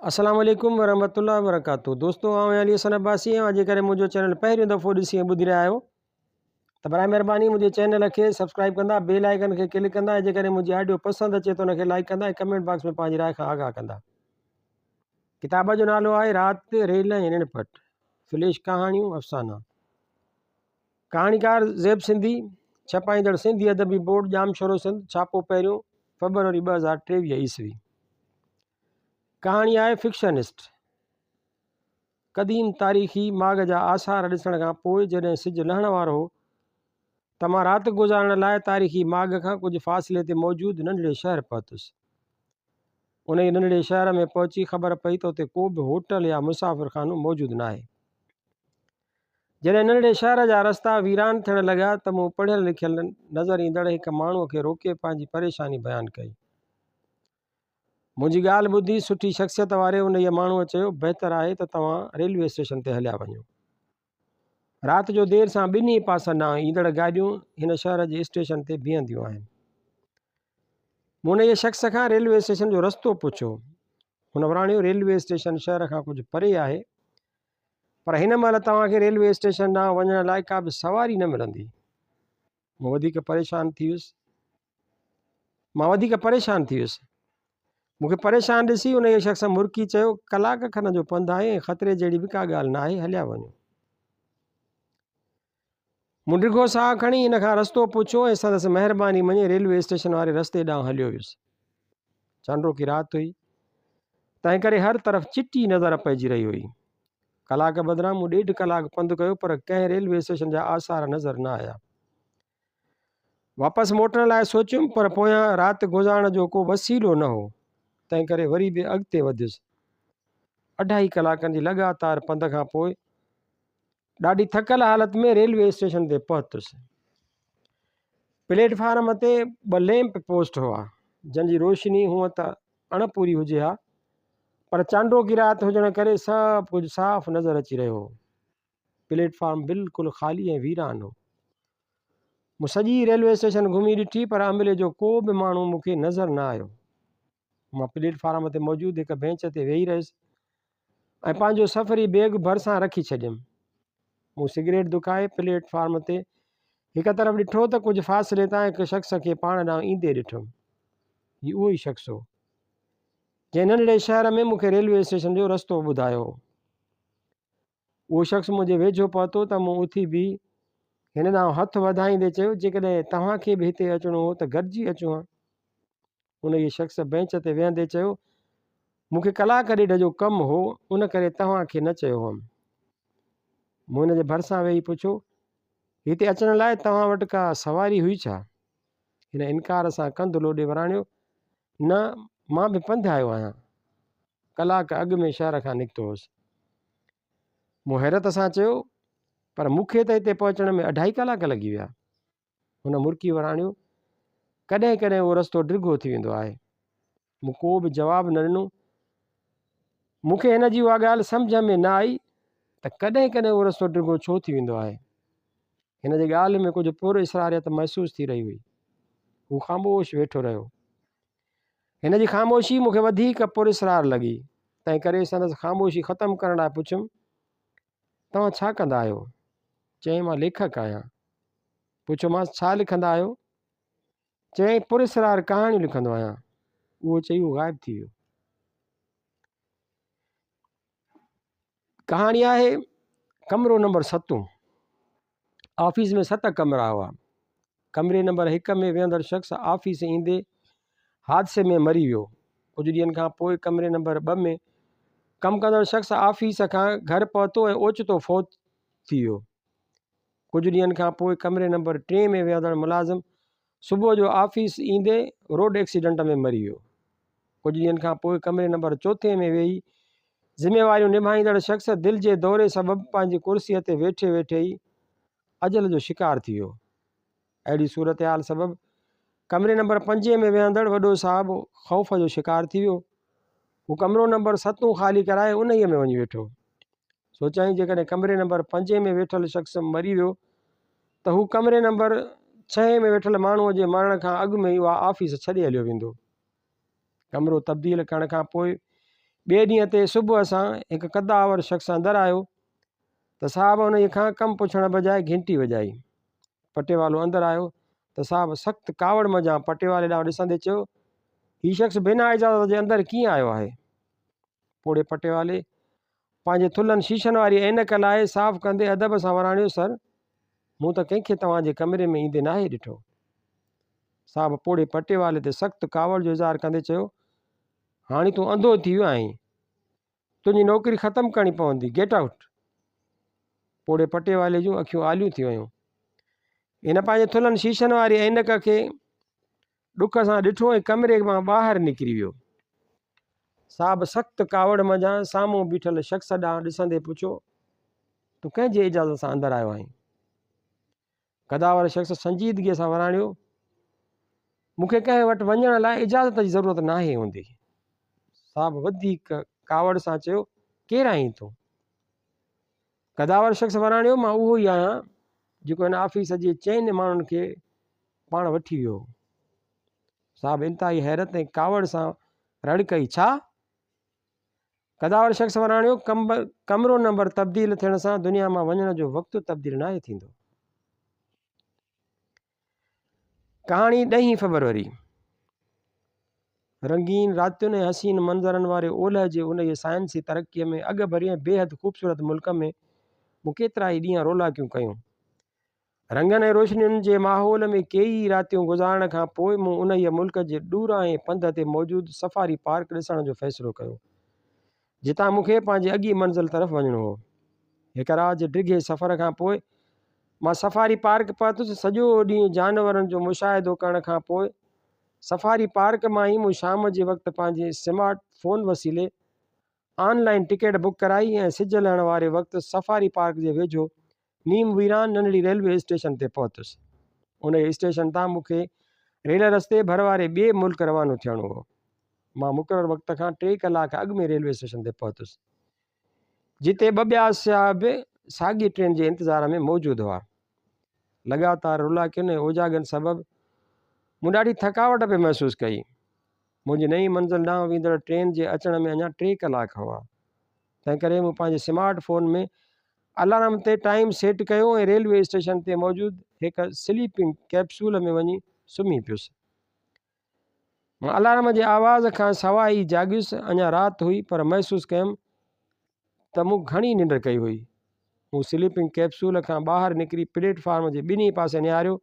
अस्सलाम वालेकुम वरहमतुल्लाहि वबरकातुहू। दोस्तों आउं अली हसन अब्बासी आहियां। जेकॾहिं मुंहिंजो चैनल पहिरियों दफ़ो ॾिसी ऐं ॿुधी रहिया आहियो त बराए महिरबानी मुंहिंजे चैनल खे सब्सक्राइब कंदा, बेल आइकन खे क्लिक कंदा ऐं जेकॾहिं मुंहिंजी ऑडियो पसंदि अचे त उनखे लाइक कंदा ऐं कमेंट बॉक्स में पंहिंजी राय खां आगाह कंदा। किताब जो नालो आहे राति रेल ऐं निणपट, फ्लैश कहाणियूं अफ़साना। कहाणीकार ज़ैब सिंधी, छपाईंदड़ सिंधी अदबी बोर्ड, जामशोरो सिंध, छापो पहिरियों फरवरी 2023 ईस्वी। कहाणी आहे फिक्शनिस्ट। क़दीम तारीख़ी माॻ जा आसार ॾिसण खां पोइ जॾहिं सिजु लहण वारो हो त मां राति गुज़ारण लाइ तारीख़ी माॻ खां कुझु फ़ासिले ते मौजूदु नंढड़े शहर पहुतुसि। उन ई नंढड़े शहर में पहुची ख़बर पई त उते को बि होटल या मुसाफ़िरखानो मौजूदु न आहे। जॾहिं नंढड़े शहर जा रस्ता वीरान थियण लॻा त मूं पढ़ियल लिखियल नज़र ईंदड़ हिकु माण्हूअ खे रोके पंहिंजी परेशानी बयानु कई। मुंहिंजी ॻाल्हि ॿुधी सुठी शख़्सियत वारे उन ई माण्हूअ चयो, बहितरु आहे त तव्हां रेलवे स्टेशन ते हलिया वञो। राति जो देरि सां ॿिन्ही पासनि ॾांहुं ईंदड़ गाॾियूं हिन शहर जे स्टेशन ते बीहंदियूं आहिनि। मूं उन शख़्स खां रेलवे स्टेशन जो रस्तो पुछियो। हुन वराणियो, रेलवे स्टेशन शहर खां कुझु परे आहे, पर हिन महिल तव्हांखे रेलवे स्टेशन ॾांहुं वञण लाइ का बि सवारी न मिलंदी। मां वधीक परेशान थी वियुसि। मूंखे परेशान ॾिसी उन शख़्स मुर्की चयो, कलाक खनि जो पंधु आहे ऐं ख़तरे जहिड़ी बि का ॻाल्हि न आहे, हलिया वञो। मूं डिघो साहु खणी हिन खां रस्तो पुछियो ऐं संदसि महिरबानी मञे रेलवे स्टेशन वारे रस्ते ॾांहुं हलियो वियुसि। चंडो की राति हुई, तंहिं करे हर तरफ़ चिटी नज़र पइजी रही हुई। कलाक बदिरां मूं 1.5 कलाक पंधु कयो, पर कंहिं रेलवे स्टेशन जा आसार नज़र न आया। वापसि मोटण लाइ सोचियुमि, पर पोयां राति गुज़ारण जो को वसीलो न हो, तंहिं करे वरी बि अॻिते वधियुसि। 2.5 कलाकनि जी लगातार पंध खां पोइ ॾाढी थकल हालत में रेलवे स्टेशन ते पहुतुसि। प्लेटफार्म ते 2 लैंप पोस्ट हुआ, जंहिंजी रोशनी हूअं त अणपूरी हुजे हा, पर चांडो की राति हुजण करे सभु कुझु साफ़ु नज़र अची रहियो हो। प्लेटफार्म बिल्कुलु ख़ाली ऐं वीरान हो। मूं सॼी रेलवे स्टेशन घुमी ॾिठी, पर अमले जो को बि माण्हू मूंखे नज़र न आयो। मां प्लेटफार्म ते मौजूदु हिकु बेंच ते वेही रहियुसि ऐं पंहिंजो सफ़री बैग भरिसां रखी छॾियुमि। मूं सिगरेट दुखाए प्लेटफार्म ते हिकु तरफ़ ॾिठो त कुझु फ़ासिले तां हिकु शख़्स खे पाण ॾांहुं ईंदे ॾिठुमि। हीउ उहो ई शख़्स हो जंहिं नंढड़े शहर में मूंखे रेलवे स्टेशन जो रस्तो ॿुधायो हो। उहो शख़्स मुंहिंजे वेझो पहुतो त मूं उथी बि हिन ॾांहुं हथु वधाईंदे चयो, जेकॾहिं तव्हांखे बि हिते अचिणो हो त गॾिजी अचो हा। उन इहे शख़्स बेंच ते वेहंदे चयो, मूंखे कलाक ॾेढ जो कमु हो, उन करे तव्हांखे न चयो हुअमि। मूं हिन जे भरिसां वेही पुछियो, हिते अचण लाइ तव्हां वटि का सवारी हुई छा? हिन इनकार सां कंधु लोॾे वराणियो, न, मां बि पंधु आयो आहियां, कलाक अॻु में शहर खां निकितो हुउसि। मूं हैरत सां चयो, पर मूंखे त हिते पहुचण में 2.5 कलाक लॻी विया। हुन मुर्की वराणियो, कॾहिं कॾहिं उहो रस्तो डिघो थी वेंदो आहे। मूं को बि जवाबु न ॾिनो। मूंखे हिन जी उहा ॻाल्हि सम्झ में न आई त कॾहिं कॾहिं उहो रस्तो डिघो छो थी वेंदो आहे। हिन जी ॻाल्हि में कुझु पुर इसरारियत महसूसु थी रही हुई। हू ख़ामोश वेठो रहियो। हिन जी ख़ामोशी मूंखे वधीक पुर इसरार लॻी, तंहिं करे संदसि ख़ामोशी ख़तमु करण लाइ पुछियुमि, तव्हां छा कंदा आहियो? चईं, मां लेखक आहियां। पुछियोमांसि, छा लिखंदा आहियो? चईं, पुर इसरार कहाणियूं लिखंदो आहियां। उहो चई उहो ग़ाइबु थी वियो। कहाणी आहे कमरो नंबर 7। ऑफिस में 7 कमरा हुआ। कमरे नंबर 1 में वेहंदड़ शख़्स ऑफिस ईंदे हादसे में मरी वियो। कुझु ॾींहंनि खां पोइ कमरे नंबर 2 में कमु कंदड़ शख़्स ऑफिस खां घर पहुतो ऐं ओचितो फ़ौत थी वियो। कुझु ॾींहंनि खां पोइ कमरे नंबर 3 में वेहंदड़ मुलाज़िम सुबुह जो ऑफिस ईंदे रोड एक्सीडेंट में मरी वियो। कुझु ॾींहंनि खां पोइ कमरे नंबर 4 में वेही ज़िम्मेवारियूं निभाईंदड़ शख़्स दिलि जे दौरे सबबु पंहिंजी कुर्सीअ ते वेठे वेठे ई अजल जो शिकार थी वियो। अहिड़ी सूरत हाल सबबु कमरे नंबर 5 में वेहंदड़ वॾो साहिबु ख़ौफ़ जो शिकार थी वियो। हू कमरो नंबर 7 ख़ाली कराए उन ई में वञी वेठो। सोचाई, जेकॾहिं कमरे नंबर 5 में वेठल शख़्स मरी वियो त हू कमरे नंबर 6 में वेठल माण्हूअ जे मरण खां अॻु में ई उहा ऑफिस छॾे हलियो वेंदो। कमरो तब्दील करण खां पोइ ॿिए ॾींहं ते सुबुह सां हिकु कदावर शख़्स अंदरि आयो त साहब उन खां कमु पुछण बजाए घंटी वॼाई। पटेवालो अंदरि आयो त साहब सख़्तु कावड़ मञा पटेवाले ॾांहुं ॾिसंदे चयो, हीउ शख़्स बिना इजाज़त जे अंदरि कीअं आयो आहे? पोड़े पटेवाले पंहिंजे थुल्हनि शीशनि वारी ऐनक लाइ साफ़ु कंदे अदब सां वराणियो, सर मूं त कंहिंखे तव्हांजे कमरे में ईंदे नाहे ॾिठो। साहब पोड़े पटेवाले ते सख़्तु कावड़ जो इज़हार कंदे चयो, हाणे तूं अंधो थी वियो आहीं, तुंहिंजी नौकिरी ख़तमु करणी पवंदी, गेट आउट। पोड़े पटेवाले जूं अखियूं आलियूं थी वियूं। इन पंहिंजे थुल्हनि शीशनि वारी ऐनक खे ॾुख सां ॾिठो ऐं कमरे मां ॿाहिरि निकिरी वियो। साहब सख़्तु कावड़ मञा साम्हूं बीठल शख़्स ॾांहुं ॾिसंदे पुछियो, तूं कंहिंजे इजाज़त सां अंदरि आयो आहीं? कदावर शख़्स संजीदगीअ सां वराणियो, मूंखे कंहिं वटि वञण लाइ इजाज़त जी ज़रूरत नाहे हूंदी। साहब वधीक कावड़ सां चयो, केरु आहीं तूं? कदावर शख़्स वराणियो, मां उहो ई आहियां जेको हिन ऑफिस जे 4 माण्हुनि खे पाण वठी वियो। साहब इंतिहाई हैरत ऐं कावड़ सां रड़ कई, छा? कदावर शख़्स वराणियो, कमरो नंबर तब्दील थियण सां दुनिया मां वञण जो वक़्तु तब्दील नाहे थींदो। कहाणी 10 फरवरी। रंगीन रातियुनि ऐं हसीन मंज़रनि वारे ओलह जे उन साइंसी तरक़ीअ में अॻ भरी ऐं बेहद ख़ूबसूरत मुल्क में मूं केतिरा ई ॾींहं रोलाकियूं कयूं। रंगनि ऐं रोशनियुनि जे माहौल में कई रातियूं गुज़ारण खां पोइ मूं उन मुल्क जे ॾूरां पंध ते मौजूदु सफ़ारी पार्क ॾिसण जो फ़ैसिलो कयो, जितां मूंखे पंहिंजे अॻी मंज़िल तरफ़ वञिणो हो। हिकु रात जे डिघे सफ़र खां पोइ मां सफ़ारी पार्क पहुतुसि। सॼो ॾींहुं जानवरनि जो मुशाहिदो करण खां पोइ सफ़ारी पार्क मां ई मूं शाम जे वक़्तु पंहिंजे स्मार्ट फ़ोन वसीले ऑनलाइन टिकट बुक कराई ऐं सिज लहण वारे वक़्तु सफ़ारी पार्क जे वेझो नीम वीरान नंढड़ी रेलवे स्टेशन ते पहुतुसि। उन स्टेशन तां मूंखे रेल रस्ते भर वारे ॿिए मुल्क रवानो थियणो हो। मां मुक़ररु वक़्त खां 3 कलाक अॻु में रेलवे स्टेशन ते पहुतुसि, जिते ॿ ॿिया सियाह बि साॻी ट्रेन जे इंतज़ार में मौजूदु हुआ। लगातार रुलाकियुनि ऐं ओजागनि सबबु मूं ॾाढी थकावट बि महसूसु कई। मुंहिंजी नई मंज़िल ॾांहुं वेंदड़ ट्रेन जे अचण में अञा 3 कलाक हुआ। तंहिं करे मूं पंहिंजे स्मार्ट फ़ोन में अलार्म ते टाइम सेट कयो ऐं रेलवे स्टेशन ते मौजूदु हिकु स्लीपिंग कैप्सूल में वञी सुम्ही पियुसि। मां अलार्म जे आवाज़ खां सवाइ ई जाॻियुसि। अञा राति हुई, पर महसूसु कयुमि त मूं घणी निंड कई हुई। मूं स्लीपिंग कैप्सूल खां ॿाहिरि निकिरी प्लेटफॉर्म जे ॿिन्ही पासे निहारियो,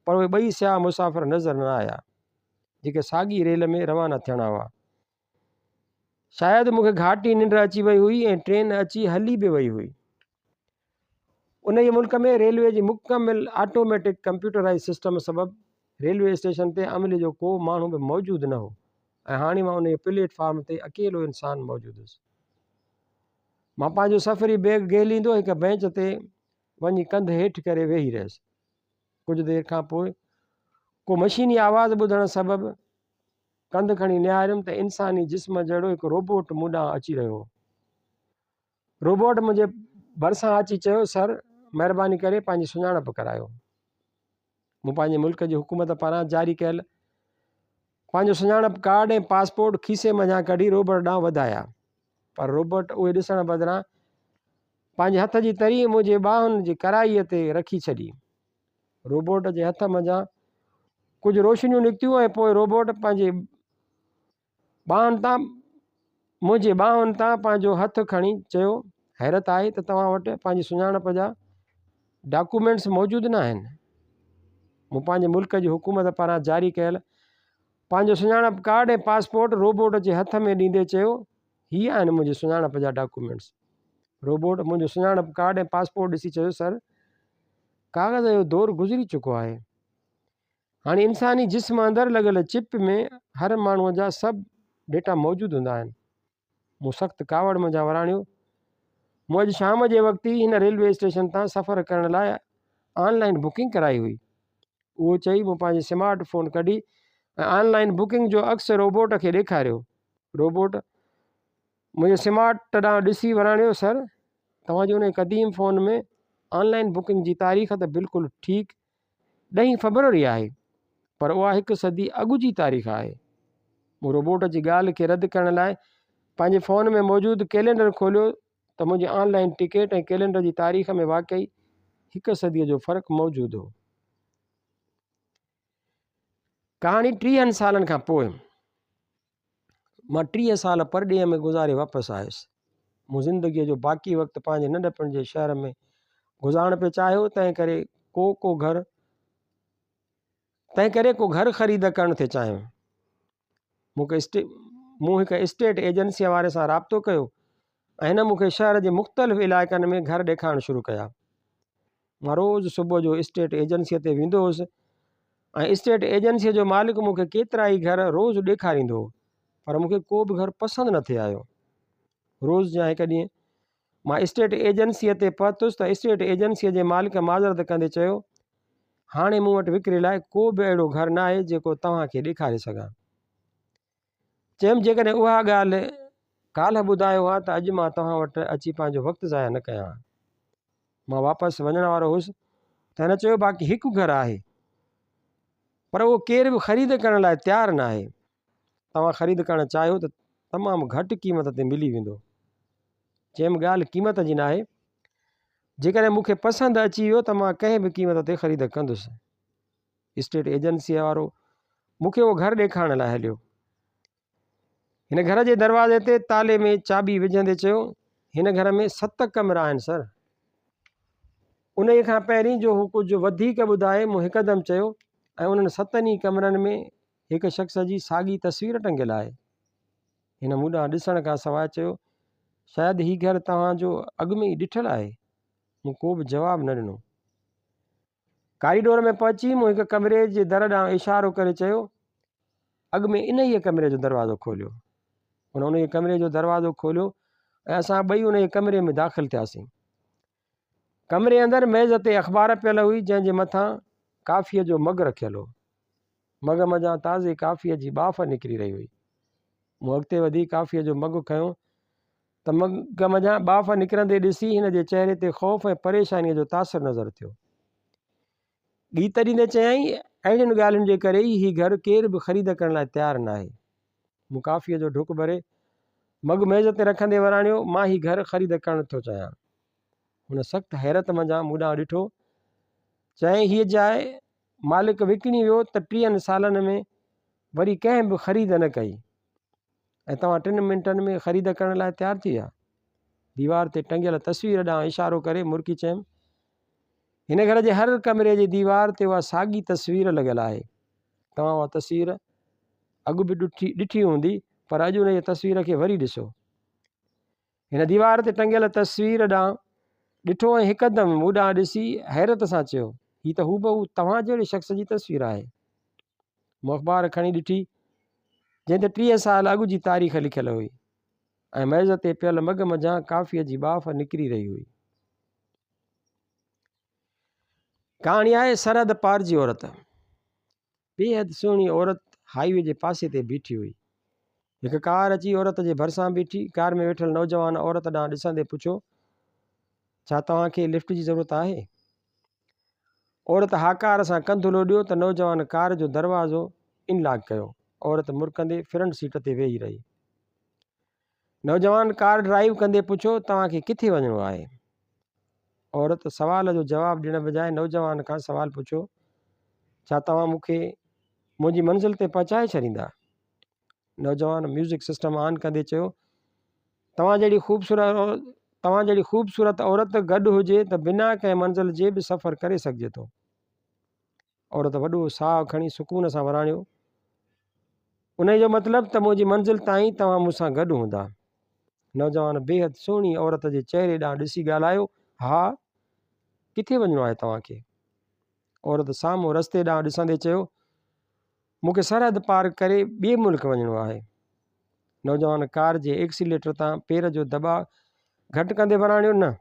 पर उहे ॿई सियाह मुसाफ़िर नज़र न आया जेके साॻी रेल में रवाना थियणा हुआ। शायदि मूंखे घाटी निंड अची वई हुई ऐं ट्रेन अची हली बि वई हुई। उन ई मुल्क में रेलवे जी मुकमिल ऑटोमेटिक कंप्यूटराइज़ सिस्टम सबबु रेलवे स्टेशन ते अमले जो को माण्हू बि मौजूदु न हो ऐं हाणे मां उन प्लेटफॉर्म ते अकेलो इंसानु मौजूदु हुउसि। मां पंहिंजो सफ़री बैग गेलींदो हिकु बेंच ते वञी कंधु हेठि करे वेही रहियुसि। कुझु देरि खां पोइ को मशीनी आवाज़ ॿुधण सबबु कंधु खणी निहारियुमि त इंसानी जिस्म जहिड़ो हिकु रोबोट मूं ॾांहुं अची रहियो हो। रोबोट मुंहिंजे भरिसां अची चयो, सर महिरबानी करे पंहिंजी सुञाणप करायो। मूं पंहिंजे मुल्क जी हुकूमत पारां जारी कयल पंहिंजो सुञाणप कार्ड ऐं पासपोर्ट खीसे मञा कढी रोबोट ॾांहुं वधाया, पर रोबोट उहे ॾिसण बदिरां पंहिंजे हथ जी तरी मुंहिंजे ॿाहुनि जी कराईअ ते रखी छॾी। रोबोट जे हथ मञा कुझु रोशनियूं निकितियूं ऐं पोइ रोबोट पंहिंजे मुंहिंजे ॿाहुनि तां पंहिंजो हथु खणी चयो, हैरत आहे त तव्हां वटि पंहिंजी सुञाणप जा डॉक्यूमेंट्स मौजूदु न आहिनि। मूं पंहिंजे मुल्क जी हुकूमत पारां जारी कयल पंहिंजो सुञाणप कार्ड ऐं पासपोर्ट रोबोट जे हथ में ॾींदे चयो, हीअ आहिनि मुंहिंजी सुञाणप जा डॉक्यूमेंट्स। रोबोट मुंहिंजो सुञाणप कार्ड ऐं पासपोर्ट ॾिसी चयो, सर कागज़ जो दौरु गुज़री चुको आहे। हाणे इंसानी जिस्म अंदरि लॻल चिप में हर माण्हूअ जा सभु डेटा मौजूदु हूंदा आहिनि। मूं सख़्तु कावड़ मुंहिंजा वराणियो। मूं अॼु शाम जे वक़्तु ई हिन रेलवे स्टेशन तां सफ़र करण लाइ ऑनलाइन बुकिंग कराई हुई। उहो चई मूं पंहिंजी स्मार्ट फ़ोन कढी ऐं ऑनलाइन बुकिंग जो अक्स रोबोट खे ॾेखारियो। रोबोट मुंहिंजे स्मार्ट ॾांहुं ॾिसी वराणियो, सर तव्हांजे उन क़दीम फ़ोन में ऑनलाइन बुकिंग जी तारीख़ त बिल्कुलु ठीकु 10 फरवरी आहे, पर उहा 1 सदी अॻु जी तारीख़ आहे। मूं रोबोट जी ॻाल्हि खे रद्द करण लाइ पंहिंजे फ़ोन में मौजूदु कैलेंडर खोलियो त मुंहिंजी ऑनलाइन टिकट ऐं कैलेंडर जी तारीख़ में वाक़ई 1 सदीअ जो फ़र्क़ु मौजूदु हो। कहाणी 30 सालनि खां पोइ मां 30 साल परॾेह में गुज़ारे वापसि आयुसि। मूं ज़िंदगीअ जो बाक़ी वक़्तु पंहिंजे नंढपण जे शहर में गुज़ारणु पियो चाहियो, तंहिं करे को घर ख़रीद करणु थे चाहियो। मूं हिकु स्टेट एजेंसीअ वारे सां राब्तो कयो ऐं हिन मूंखे शहर जे मुख़्तलिफ़ इलाइक़नि में घर ॾेखारणु शुरू कया। मां रोज़ु सुबुह जो स्टेट एजेंसीअ ते वेंदो हुउसि ऐं स्टेट एजेंसीअ जो मालिक मूंखे केतिरा ई घर रोज़ु ॾेखारींदो हो, पर मूंखे को बि घर पसंदि न थे आयो। रोज़ जा हिकु ॾींहुं मां स्टेट एजेंसीअ ते पहुतुसि त स्टेट एजेंसीअ जे मालिक माज़रत कंदे चयो, हाणे मूं वटि विकिरे लाइ को बि अहिड़ो घर न आहे जेको तव्हांखे ॾेखारे सघां। चयुमि, जेकॾहिं उहा ॻाल्हि काल्ह ॿुधायो आहे त अॼु मां तव्हां वटि अची पंहिंजो वक़्तु ज़ाया न कयां। मां वापसि वञण वारो हुउसि त हिन चयो, बाक़ी हिकु घर आहे, पर उहो केर बि ख़रीद करण लाइ तयारु न आहे। तव्हां ख़रीद करणु चाहियो त तमामु घटि क़ीमत ते मिली वेंदो। चयुमि, ॻाल्हि क़ीमत जी न आहे, जेकॾहिं मूंखे पसंदि अची वियो त मां कंहिं बि क़ीमत ते ख़रीद कंदुसि। स्टेट एजेंसीअ वारो मूंखे उहो घर ॾेखारण लाइ हलियो। हिन घर जे दरवाज़े ते ताले में चाबी विझंदे चयो, हिन घर में 7 कमरा आहिनि सर। उन खां पहिरीं जो हू कुझु वधीक ॿुधाए, मूं हिकदमि चयो, ऐं उन्हनि 7 कमरनि में हिकु शख़्स जी साॻी तस्वीर टंगियल आहे। हिन मूं ॾांहुं ॾिसण खां सवाइ चयो, शायदि हीउ घर तव्हांजो अॻु में ई ॾिठलु आहे। मूं को बि जवाबु न ॾिनो। कॉरिडोर में पहुची मूं हिकु कमरे जे दर ॾांहुं इशारो करे चयो, अॻु में इन ई कमरे जो दरवाज़ो खोलियो। उन कमरे जो दरवाज़ो खोलियो ऐं असां ॿई उन कमरे में दाख़िल थियासीं। कमरे अंदरि मेज़ ते अख़बार पियल हुई, जंहिंजे मथां काफ़ीअ जो मग रखियलु हो। मग मज़ा ताज़े काफ़ीअ जी बाफ़ निकिरी रही हुई। मूं अॻिते वधी काफ़ीअ जो मग खयो त मग मज़ा बाफ़ निकिरंदे ॾिसी हिन जे चहिरे ते ख़ौफ़ ऐं परेशानीअ जो तासिर नज़र थियो। गीत ॾींदे चयईं, अहिड़ियुनि ॻाल्हियुनि जे करे ई हीउ घर केर बि ख़रीद करण लाइ तयारु न आहे। मूं काफ़ीअ जो ढुक भरे मग मेज़ ते रखंदे वराणियो, मां हीउ घर ख़रीद करणु थो चाहियां। हुन सख़्तु हैरत मंझां मूं ॾांहुं ॾिठो। चयईं, हीअ जाइ मालिक विकिणी वियो त 30 सालनि में वरी कंहिं बि ख़रीद न कई ऐं तव्हां 3 मिंटनि में ख़रीद करण लाइ तयारु थी विया। दीवार ते टंगियल तस्वीर ॾांहुं इशारो करे मुर्की चयुमि, हिन घर जे हर कमरे जी दीवार ते उहा साॻी तस्वीर लॻियल आहे। तव्हां उहा तस्वीर अॻु बि ॾिठी हूंदी, पर अॼु उन जी तस्वीर खे वरी ॾिसो। हिन दीवार ते टंगियल तस्वीर ॾांहुं ॾिठो ऐं हिकदमि मूं ॾांहुं ॾिसी हैरत सां चयो, हीअ त हूबहू तव्हां जहिड़े शख़्स जी तस्वीर आहे। मूं अख़बार खणी ॾिठी, जंहिं ते 30 साल अॻु जी तारीख़ लिखियलु हुई ऐं मेज़ ते पियल मग मझां काफ़ीअ जी बाफ़ निकिरी रही हुई। कहाणी आहे सरहद पार जी औरत। बेहद सुहिणी औरत हाईवे जे पासे ते बीठी हुई। हिकु कार अची औरत जे भरिसां बीठी। कार में वेठल नौजवान औरत ॾांहुं ॾिसंदे पुछो, छा तव्हांखे लिफ्ट जी ज़रूरत आहे? औरत हाकार सां कंधु लोॾियो त नौजवान कार जो दरवाज़ो इनलॉक कयो। औरत मुरकंदे फ्रंट सीट ते वेही रही। नौजवान कार ड्राइव कंदे पुछो, तव्हांखे किथे वञिणो आहे? औरत सवाल जो जवाबु ॾियण बजाए नौजवान खां सवाल पुछो, छा तव्हां मूंखे मुंहिंजी मंज़िल ते पहुचाए छॾींदा? नौजवान म्यूज़िक सिस्टम ऑन कंदे चयो, तव्हां जहिड़ी ख़ूबसूरत औरत गॾु हुजे त बिना कंहिं मंज़िल जे बि सफ़र करे सघिजे थो। औरत वॾो साहु खणी सुकून सां वराणियो, उन जो मतिलबु त मुंहिंजी मंज़िल ताईं तव्हां मूंसां गॾु हूंदा। नौजवान बेहद सुहिणी औरत जे चहिरे ॾांहुं ॾिसी ॻाल्हायो, हा, किथे वञिणो आहे तव्हांखे? औरत साम्हूं रस्ते ॾांहुं ॾिसंदे चयो, मूंखे सरहद पार करे ॿिए मुल्क वञिणो आहे। नौजवान कार जे एक्सीलेटर तां पेर जो दॿाउ घटि कंदे वराणियो, न,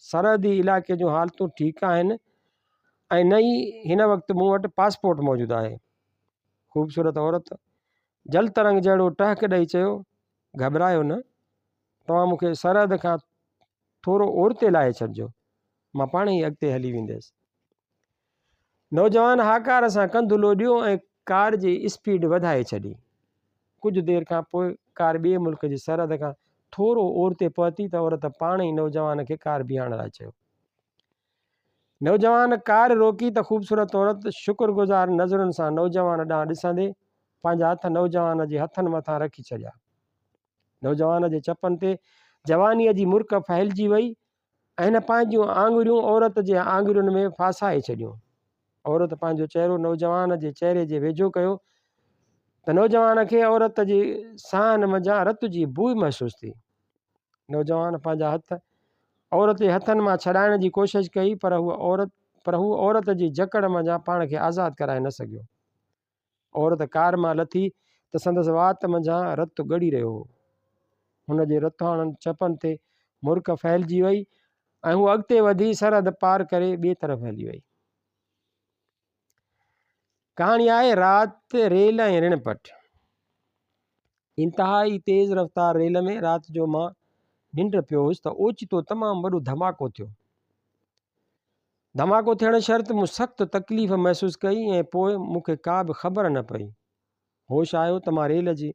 सरहदी इलाइक़े जूं हालतूं ठीकु आहिनि ऐं न ई हिन वक़्तु मूं वटि पासपोर्ट मौजूदु आहे। ख़ूबसूरत औरत जल तरंग जहिड़ो टहक ॾेई चयो, घबरायो न, तव्हां मूंखे सरहद खां थोरो ओर ते लाहे छॾिजो, मां पाण ई अॻिते हली वेंदुसि। नौजवान हाकार सां कंधु लोॾियो ऐं कार जी स्पीड वधाए छॾी। कुछ देर खां पोइ कार ॿिए मुल्क जी सरहद खां थोरो ओर ते पहुती त औरत पाण ई नौजवान खे कार बीहारण लाइ चयो। नौजवान कार रोकी त ख़ूबसूरत औरत शुक्रगुज़ार नज़रुनि सां नौजवान ॾांहुं ॾिसंदे पंहिंजा हथ नौजवान जे हथनि मथां रखी छॾिया। नौजवान जे चपनि ते जवानीअ जी मुर्क फैलिजी वई ऐं हिन पंहिंजूं आङुरियूं औरत जे आङुरियुनि में फासाए छॾियूं। औरत पंहिंजो चहिरो नौजवान जे चहिरे जे वेझो कयो त नौजवान खे औरत जी साहनि मंझां रत जी बूइ महसूस थी। नौजवान पंहिंजा हथ औरत जे हथनि मां छॾाइण जी कोशिशि कई, पर हू औरत जी जकड़ मंझां पाण खे आज़ादु कराए न सघियो। औरत कार मां लथी त संदसि वात मंझां रतु ॻड़ी रहियो हो। हुन जे रतुहाणनि चपनि ते मुर्क फैलिजी वई ऐं हू अॻिते वधी सरहद पार करे ॿिए तरफ़ हली वई। कहाणी आहे राति रेल ऐं ऋणपट। इंतिहाई तेज़ रफ़्तार रेल में राति जो मां निंड पियो हुउसि त ओचितो तमामु वॾो धमाको थियो। धमाको थियण शर्त मूं सख़्तु तकलीफ़ महसूसु कई ऐं पोइ मूंखे का बि ख़बर न पई। होश आयो त मां रेल जी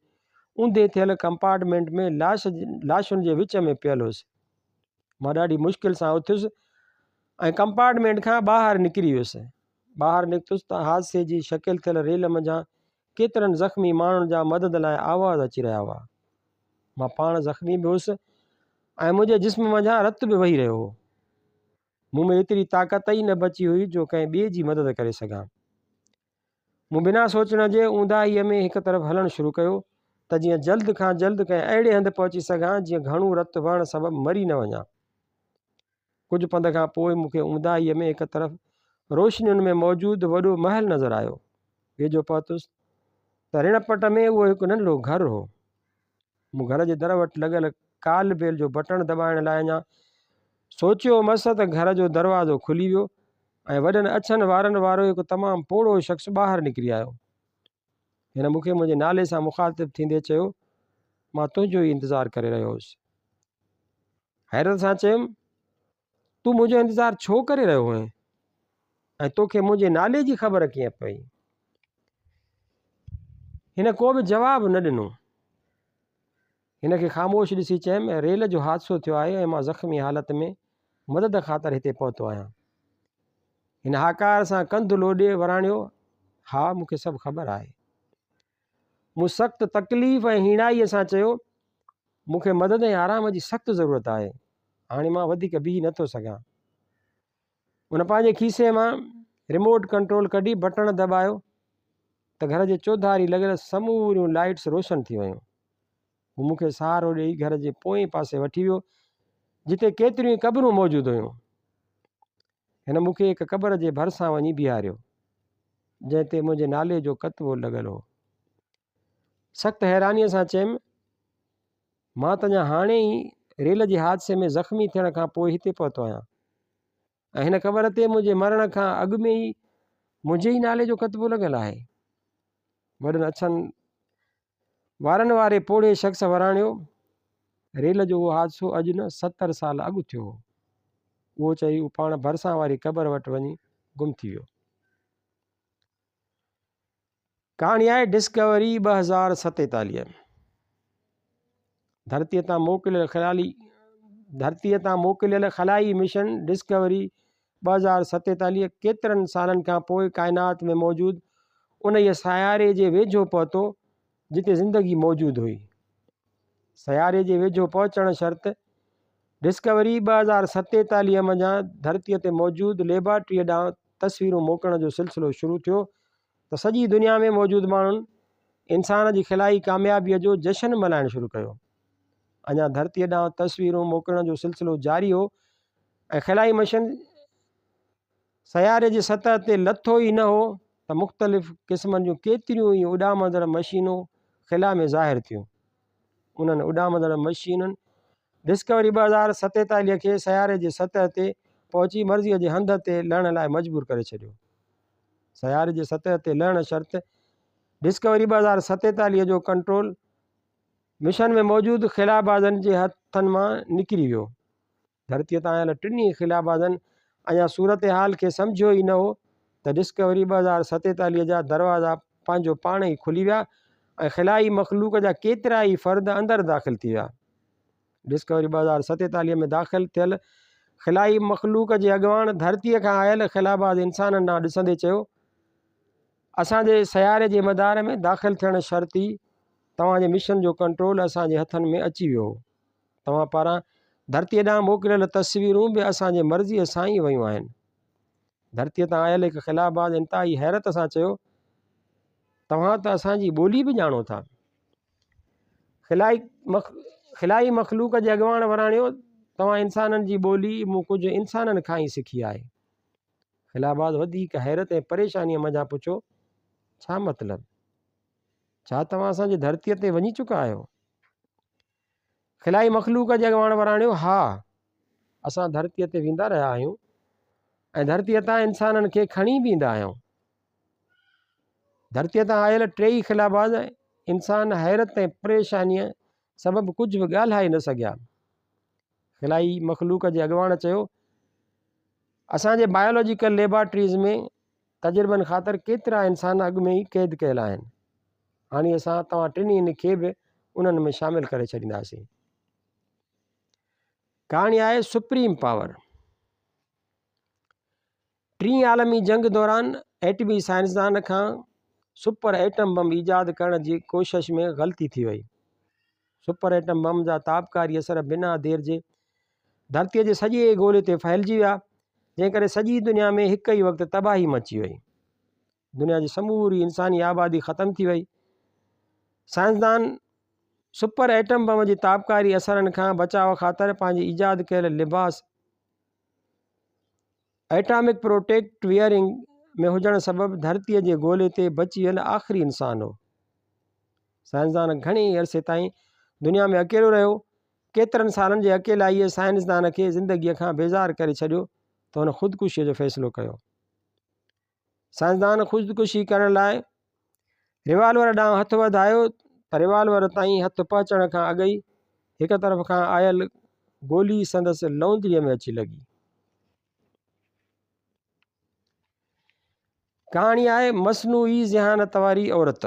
ऊंधे थियल कंपार्टमेंट में लाशुनि जे विच में पियल हुउसि। मां ॾाढी मुश्किल सां उथियुसि ऐं कंपार्टमेंट खां ॿाहिरि निकिरी वियुसि। ॿाहिरि निकितुसि त हादसे जी शकिल थियल रेल मंझां केतिरनि ज़ख़्मी माण्हुनि जा मदद लाइ आवाज़ अची रहिया हुआ। मां पाण ज़ख़्मी बि हुउसि ऐं मुंहिंजे जिस्म मंझां रतु बि वही रहियो हो। मूं में एतिरी ताक़त ई न बची हुई जो कंहिं ॿिए जी मदद करे सघां। मूं बिना सोचण जे ऊंदाहीअ में हिकु तरफ़ हलणु शुरू कयो त जीअं जल्द खां जल्द कंहिं अहिड़े हंधि पहुची सघां जीअं घणो रतु वहण सबबु मरी न वञा। कुझु पंध खां पोइ मूंखे ऊंदाहीअ में हिकु तरफ़ रोशनियुनि में मौजूदु वॾो महल नज़र आयो। वेझो पहुतुसि त ऋणपट में उहो हिकु नंढड़ो घरु हो। मूं घर जे दर वटि लॻल काल बेल जो बटण दॿाइण लाइ अञा सोचियो हुअसि त घर जो दरवाज़ो खुली वियो ऐं वॾनि अछनि वारनि वारो हिकु तमामु पोड़ो शख़्स ॿाहिरि निकिरी आयो। हिन मूंखे मुंहिंजे नाले सां मुखातिबु थींदे चयो, मां तुंहिंजो ई इंतज़ारु करे रहियो हुउसि। हैरत सां चयुमि, तूं मुंहिंजो इंतज़ारु छो करे रहियो हुएं ऐं तोखे मुंहिंजे नाले जी ख़बर कीअं पई? हिन को बि जवाबु न ॾिनो। हिन खे ख़ामोश ॾिसी चयुमि, रेल जो हादसो थियो आहे ऐं मां ज़ख़्मी हालत में मदद ख़ातिर हिते पहुतो आहियां। हिन हाकार सां कंधु लोॾे वराणियो, हा मूंखे सभु ख़बर आहे। मूं सख़्तु तकलीफ़ ऐं हीणाईअ सां चयो, मूंखे मदद ऐं आराम जी सख़्तु ज़रूरत आहे। हाणे मां वधीक बीह नथो सघां। उन पंहिंजे खीसे मां रिमोट कंट्रोल कढी बटण दॿायो त घर जे चौधारी लॻियल समूरियूं लाइट्स रोशन थी वियूं। हू मूंखे सहारो ॾेई घर जे पोएं पासे वठी वियो जिते केतिरियूं क़बरूं मौजूदु हुयूं। हिन मूंखे हिकु क़बर जे भरिसां वञी बीहारियो जंहिं ते मुंहिंजे नाले जो कतबो लॻल हो। सख़्तु हैरानीअ सां चयुमि, मां त अञा हाणे ई रेल जे हादसे में ज़ख़्मी थियण खां पोइ हिते पहुतो आहियां ऐं हिन क़बर ते मुंहिंजे मरण खां अॻु में ई मुंहिंजे ई नाले जो कतबो लॻल आहे। वॾनि अछनि वारनि वारे पोड़े शख़्स वराणियो, रेल जो उहो हादसो अॼु न 70 साल अॻु थियो हो। उहो चई उहो पाण भरिसां वारी क़बर वटि वञी गुम थी वियो। कहाणी आहे डिस्कवरी 2047। धरतीअ तां मोकिलियल ख़लाई मिशन डिस्कवरी 2047 केतिरनि सालनि खां पोइ काइनात में मौजूदु उन सयारे जे वेझो पहुतो जिते ज़िंदगी मौजूदु हुई। सयारे जे वेझो पहुचण शर्त डिस्कवरी 2047 मंझां धरतीअ ते मौजूदु लेबॉर्ट्रीअ ॾांहुं तस्वीरूं मोकिलण जो सिलसिलो शुरू थियो त सॼी दुनिया में मौजूदु माण्हुनि इंसान जी ख़िलाई कामयाबीअ जो जशन मल्हाइणु शुरू कयो। अञा धरतीअ ॾांहुं तस्वीरूं मोकिलण जो सिलसिलो जारी हो ऐं ख़िलाई मिशन सयारे जी सतह ते लथो ई न हो त मुख़्तलिफ़ क़िस्मनि जूं केतिरियूं ई उॾामंदड़ मशीनूं ख़िला में ज़ाहिर थियूं। उन्हनि उॾामंदड़ मशीनुनि डिस्कवरी 2047 खे सयारे जी सतह ते पहुची मर्ज़ीअ जे हंध ते लहण लाइ मजबूर करे छॾियो। सयारे जी सतह ते लहण शर्त डिस्कवरी 2047 जो कंट्रोल मिशन में मौजूदु ख़िलाबाज़नि जे हथनि मां निकिरी वियो। धरतीअ तां आयल टिनी ख़िलाबाज़नि अञा सूरत हाल खे सम्झियो ई न हो त डिस्कवरी 2047 जा दरवाज़ा पंहिंजो पाण ई खुली विया ऐं ख़िलाई मख़लूक जा केतिरा ई फ़र्द अंदरि दाख़िल थी विया। डिस्कवरी 2047 में दाख़िल थियल ख़िलाई मख़लूक जे अॻवान धरतीअ खां आयल ख़िलाबाज़ इंसाननि ॾांहुं ॾिसंदे चयो, असांजे सयारे जे मदार में दाख़िल थियण शर्ती तव्हांजे मिशन जो कंट्रोल असांजे हथनि में अची वियो। तव्हां पारां धरतीअ ॾांहुं मोकिलियल तस्वीरूं बि असांजे मर्ज़ीअ सां ई वियूं आहिनि। धरतीअ तां आयल हिकु ख़िलाबाज़ इंतिहाई हैरत सां चयो, तव्हां त असांजी ॿोली बि ॼाणो था। ख़िलाई मख़लूक जे अॻवान वराणियो, तव्हां इंसाननि जी ॿोली मूं कुझु इंसाननि खां ई सिखी आहे। ख़िलाबाज़ वधीक हैरत ऐं परेशानीअ मंझां पुछो, छा मतिलबु? छा तव्हां असांजी धरतीअ ते वञी चुका आहियो? ख़िलाई मख़लूक जे अॻवान वराणियो, हा, असां धरतीअ ते वेंदा रहिया आहियूं ऐं धरतीअ तां इंसाननि खे खणी बि ईंदा आहियूं। धरतीअ तां आयल टेई ख़िलाबाज़ इंसान हैरत ऐं परेशानीअ सबबु कुझु बि ॻाल्हाए न सघिया। ख़िलाई मख़लूक जे अॻवान चयो, असांजे बायोलॉजिकल लेबॉरेटरीज़ में तजुर्बनि ख़ातिर केतिरा इंसान अॻु में ई क़ैद कयल आहिनि। हाणे असां तव्हां टिनी खे बि उन्हनि में शामिलु करे छॾींदासीं। कहाणी आहे सुप्रीम पावर। टीं आलमी जंग दौरान एटमी साइंसदान खां सुपर एटम बम ईजाद करण जी कोशिश में ग़लती थी वई। सुपर एटम बम जा ताबकारी असर बिना देर जे धरतीअ जे सॼे गोले ते फैलिजी विया, जंहिं करे सॼी दुनिया में हिकु ई वक़्तु तबाही मची वई। दुनिया जी समूरी इंसानी आबादी ख़तम थी वई। साइंसदान सुपर एटम बम जी ताबकारी असरनि खां बचाव ख़ातिर पंहिंजी ईजाद कयल लिबास एटॉमिक प्रोटेक्ट वियरिंग में हुजण सबबु धरतीअ जे गोले ते बची वियल आख़िरी इंसान हो। साइंसदान घणे अरसे ताईं दुनिया में अकेलो रहियो। केतिरनि सालनि जे अकेलाईअ साइंसदान खे ज़िंदगीअ खां बेज़ार करे छॾियो त हुन ख़ुदकुशीअ जो फ़ैसिलो कयो। साइंसदान ख़ुदकुशी करण लाइ रिवाल्वर ॾांहुं हथु वधायो त रिवाल्वर ताईं हथु पहुचण खां अॻु ई हिकु तरफ़ खां आयल गोली संदसि लौंदड़ीअ में अची लॻी। कहाणी आहे मसनूई ज़हानत वारी औरत।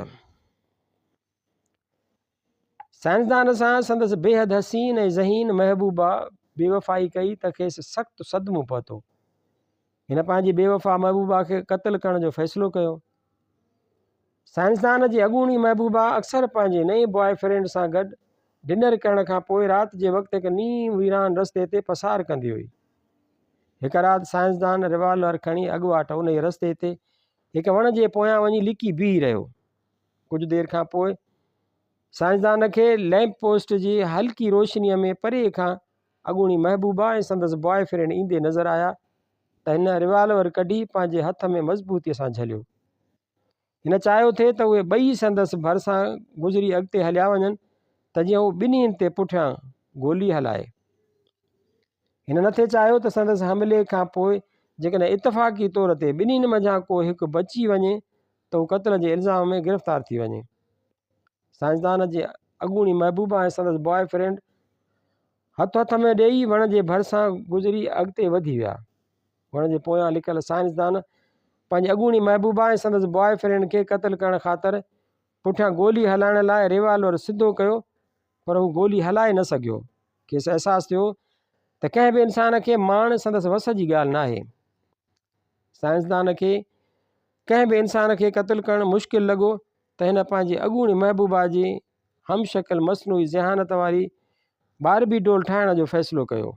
साइंसदान सां संदसि बेहद हसीन ऐं ज़हीन महबूबा बेवफ़ाई कई त खेसि सख़्तु सदमो पहुतो। हिन पंहिंजी बेवफ़ा महबूबा खे क़त्ल करण जो फ़ैसिलो कयो। साइंसदान जी अॻूणी महबूबा अक्सर पंहिंजे नए बॉयफ्रेंड सां गॾु डिनर करण खां पोइ राति जे वक़्तु हिकु नीम वीरान रस्ते ते पसार कंदी हुई। हिकु राति साइंसदान रिवाल्वर खणी अॻुवाट उन ई रस्ते ते हिकु वण जे पोयां वञी लिकी बीही रहियो। कुझु देरि खां पोइ साइंसदान खे लैंप पोस्ट जी हल्की रोशनीअ में परे खां अॻूणी महबूबा ऐं संदसि बॉयफ्रेंड ईंदे नज़र आया त हिन रिवाल्वर कढी पंहिंजे हथ में मज़बूतीअ सां झलियो। हिन चाहियो थे त उहे ॿई संदसि भरिसां गुज़री अॻिते हलिया वञनि त जीअं हू ॿिन्हिनि ते पुठियां गोली हलाए। हिन नथे चाहियो त संदसि हमले खां पोइ जेकॾहिं इतफ़ाक़ी तौर ते ॿिन्हिनि मंझां को हिकु बची वञे त हू क़त्ल जे इल्ज़ाम में गिरफ़्तार थी वञे। साइंसदान जे अॻूणी महबूबा ऐं संदसि बॉयफ्रेंड हथ में ॾेई वण जे भरिसां गुज़री अॻिते वधी विया। वण जे पोयां लिकियल साइंसदान पंहिंजी अॻूणी महबूबा ऐं संदसि बॉयफ्रेंड खे क़त्ल करण ख़ातिर पुठियां गोली हलाइण लाइ रिवाल्वर सिधो कयो, पर हू गोली हलाए न सघियो। खेसि अहसासु थियो त कंहिं बि इंसान खे माण संदसि वस जी ॻाल्हि न आहे। साइंसदान खे कंहिं बि इंसान खे क़त्ल करणु मुश्किल लॻो त हिन पंहिंजी अॻूणी महबूबा जी हमशकल मसनूई ज़हानत वारी बारबी डॉल ठाहिण जो फ़ैसिलो कयो,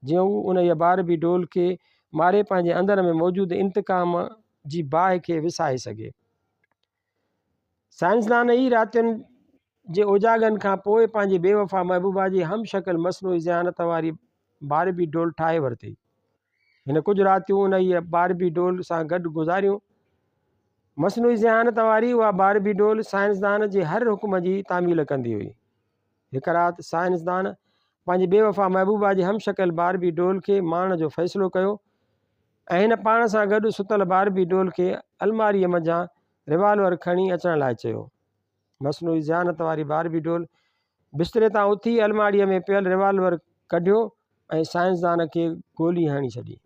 जीअं हू उन इहा बारबी डॉल खे मारे पंहिंजे अंदर में मौजूदु इंतकाम जी बाहि खे विसाए सघे। साइंसदान ई रातियुनि जे उजागनि खां पोइ पंहिंजी बेवफ़ा महबूबा जी हमशकल मसनूई ज़हानत वारी बारबी डॉल ठाहे वरिती। हिन कुझु रातियूं उन इहा बारबी डॉल सां गॾु गुज़ारियूं। मसनूई ज़हानत वारी उहा बारबी डॉल साइंसदान जे हर हुकुम जी तामील कंदी हुई। हिकु राति साइंसदान पंहिंजी बेवफ़ा महबूबा जी हमशकल बारबी डॉल खे मारण जो फ़ैसिलो कयो ऐं हिन पाण सां गॾु सुतल बारबी डॉल खे अलमारीअ मंझां रिवाल्वर खणी अचण लाइ चयो। मसनूई ज़हानत वारी बारबी डॉल बिस्तरे तां उथी अलमारीअ में पियल रिवाल्वर कढियो ऐं साइंसदान खे गोली हणी छॾी।